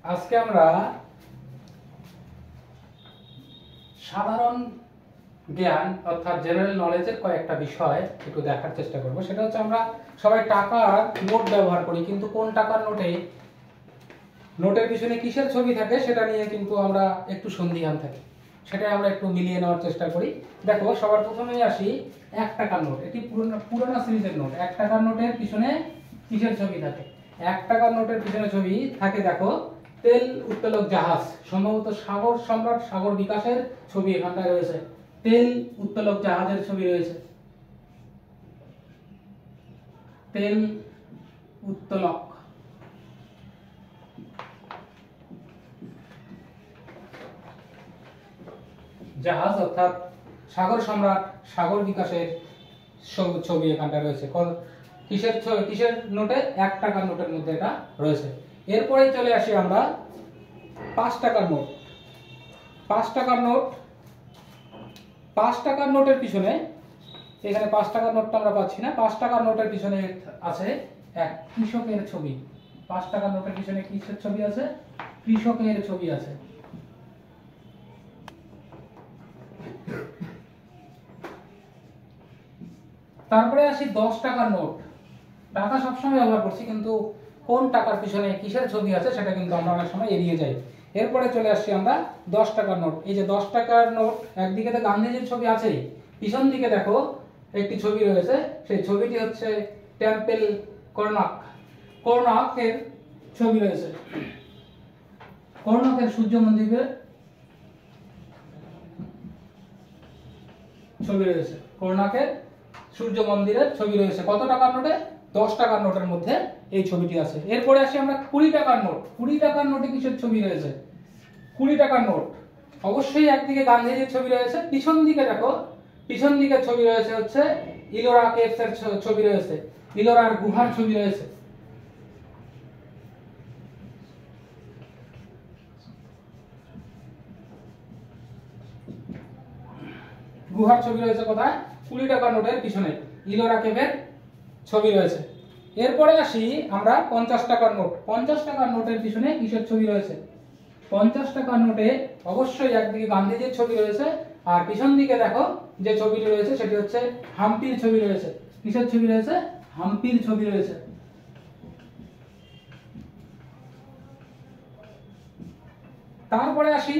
আজকে আমরা সাধারণ জ্ঞান অর্থাৎ জেনারেল নলেজের কয়েকটা বিষয় একটু দেখার চেষ্টা করব। সেটা হচ্ছে আমরা সবাই টাকার নোট ব্যবহার করি, কিন্তু কোন টাকার নোটের পিছনে কিসের ছবি থাকে সেটা নিয়ে কিন্তু আমরা একটু সন্দিহান থাকি। সেটা আমরা একটু মিলিয়ে নেওয়ার চেষ্টা করি। দেখো, সবার প্রথমেই আসি 1 টাকার নোট। এটি পুরোনো সিরিজের নোট। 1 টাকার নোটের পিছনে কিসের ছবি থাকে? 1 টাকার নোটের পিছনে ছবি থাকে, দেখো, তেল উত্তোলক জাহাজ। সম্ভবত সাগর সম্রাট সাগর বিকাশের ছবি এখানটায় রয়েছে। তেল উত্তোলক জাহাজের ছবি রয়েছে। তেল উত্তোলক জাহাজ অর্থাৎ সাগর সম্রাট সাগর বিকাশের ছবি এখানটা রয়েছে। কিসের নোটে? 1 টাকার নোটের মধ্যে এটা রয়েছে। এরপরে চলে আসি আমরা 5 টাকার নোট। 5 টাকার নোট, 5 টাকার নোটের পিছনে, এখানে 5 টাকার নোটটা আমরা পাচ্ছি না। 5 টাকার নোটের পিছনে আছে এক কৃষকের ছবি। 5 টাকার নোটের পিছনে কিসের ছবি আছে? কৃষকের ছবি আছে। তারপরে আসি 10 টাকার নোট। টাকা সবসময় ব্যবহার করছি, কিন্তু কোন টাকার পিছনে কিসের ছবি আছে সেটা কিন্তু আমরা অনেক সময় এড়িয়ে যাই। এরপরে চলে আসছি আমরা 10 টাকার নোট। এই যে 10 টাকার নোট, একদিকে তো গান্ধীজির ছবি আছেই, পিছন দিকে দেখো একটি ছবি রয়েছে। সেই ছবিটি হচ্ছে টেম্পল কোর্নাকের ছবি রয়েছে। কোর্নাকের সূর্য মন্দিরের ছবি রয়েছে। কোর্নাকের সূর্য মন্দিরের ছবি রয়েছে। কত টাকার নোটে? 10 টাকার নোটের মধ্যে এই ছবিটি আছে। এরপরে আসি আমরা 20 টাকার নোট। 20 টাকার নোটে কিসের ছবি রয়েছে? 20 টাকার নোট অবশ্যই একদিকে গান্ধীজির ছবি রয়েছে, পিছন দিকে দেখো, পিছন দিকে ছবি রয়েছে হচ্ছে ইলোরা কেভস এর ছবি রয়েছে, ইলোরার গুহার ছবি রয়েছে। গুহার ছবি রয়েছে কোথায়? 20 টাকার নোটের পিছনে ইলোরা কেভের ছবি রয়েছে। এরপরে আসি আমরা 50 টাকার নোট। 50 টাকার নোটের পিছনে কিসের ছবি রয়েছে? 50 টাকার নোটে অবশ্যই একদিকে গান্ধীজির ছবি রয়েছে, আর পিছন দিকে দেখো যে ছবিটি রয়েছে সেটি হচ্ছে হাম্পির ছবি রয়েছে। কিসের ছবি রয়েছে? হাম্পির ছবি রয়েছে। তারপরে আসি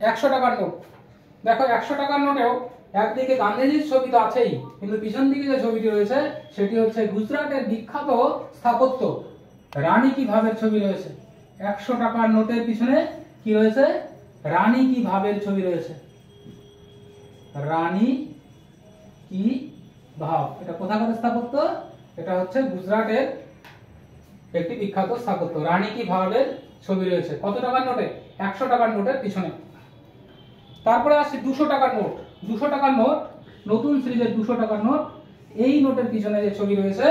100 টাকার নোট। দেখো, 100 টাকার নোটেও একদিকে গান্ধীজির ছবি তো আছেই, কিন্তু পিছন দিকে যে ছবিটি রয়েছে সেটি হচ্ছে গুজরাটের বিখ্যাত স্থাপত্য রানী কি ভাবের ছবি রয়েছে। 100 টাকার নোটের পিছনে কি রয়েছে? রানী কি ভাবের ছবি রয়েছে। রানী কি ভাব, এটা কোথাকার স্থাপত্য? এটা হচ্ছে গুজরাটের একটি বিখ্যাত স্থাপত্য। রানী কি ভাবের ছবি রয়েছে। কত টাকার নোটে? 100 টাকার নোটের পিছনে। তারপরে আসছে 200 টাকার নোট। 200 টাকার নোট, নতুন সিরিজের 200 টাকার নোট। এই নোটের পিছনে যে ছবি রয়েছে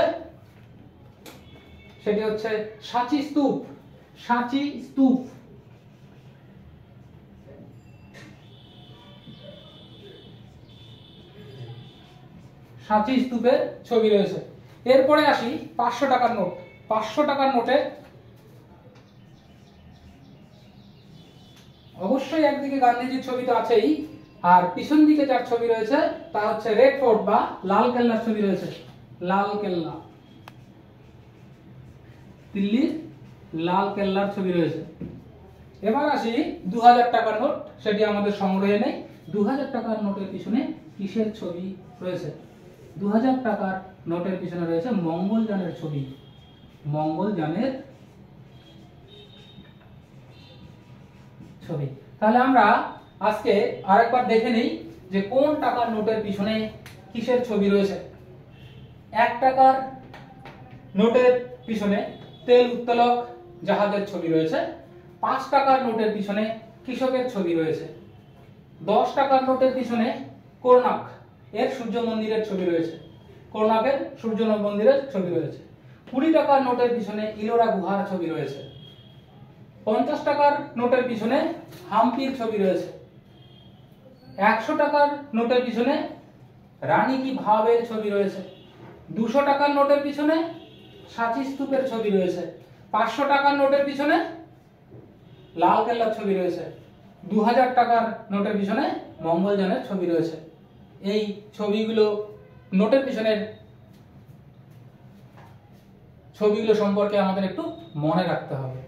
সেটি হচ্ছে সাঁচি স্তূপ। সাঁচি স্তূপ। সাঁচি স্তূপের ছবি রয়েছে। এরপরে আসি 500 টাকার নোট। 500 টাকার নোটে অবশ্যই একদিকে গান্ধীজির ছবি তো আছেই, আর পিছন দিকে যার ছবি রয়েছে তা হচ্ছে রেড ফোর্ট বা লাল কেল্লার ছবি রয়েছে। লাল কেল্লা, দিল্লির লাল কেল্লার ছবি রয়েছে। এবার আসি 2000 টাকার নোট। সেটি আমাদের সংগ্রহে নেই। 2000 টাকার নোটের পিছনে কিসের ছবি রয়েছে? 2000 টাকার নোটের পিছনে রয়েছে মঙ্গলযানের ছবি। মঙ্গলযানের ছবি। তাহলে আমরা আজকে আরেকবার দেখে নেই যে কোন টাকার নোটের পিছনে কিসের ছবি রয়েছে। 1 টাকার নোটের পিছনে তেল উত্তোলক জাহাজের ছবি রয়েছে। 5 টাকার নোটের পিছনে কৃষকের ছবি রয়েছে। 10 টাকার নোটের পিছনে কোর্নাক এর সূর্য মন্দিরের ছবি রয়েছে। কোর্নাকের সূর্য মন্দিরের ছবি রয়েছে। 20 টাকার নোটের পিছনে ইলোরা গুহার ছবি রয়েছে। 50 টাকার নোটের পিছনে হাম্পির ছবি রয়েছে। 100 টাকার নোটের পিছনে রানী কি ভাবের ছবি রয়েছে। 200 টাকার নোটের পিছনে সাঁচি স্তূপের ছবি রয়েছে। 500 টাকার নোটের পিছনে লাল কেল্লার ছবি রয়েছে, 2000 টাকার নোটের পিছনে মঙ্গলযানের ছবি রয়েছে। এই ছবিগুলো নোটের পিছনের ছবিগুলো সম্পর্কে আমাদের একটু মনে রাখতে হবে।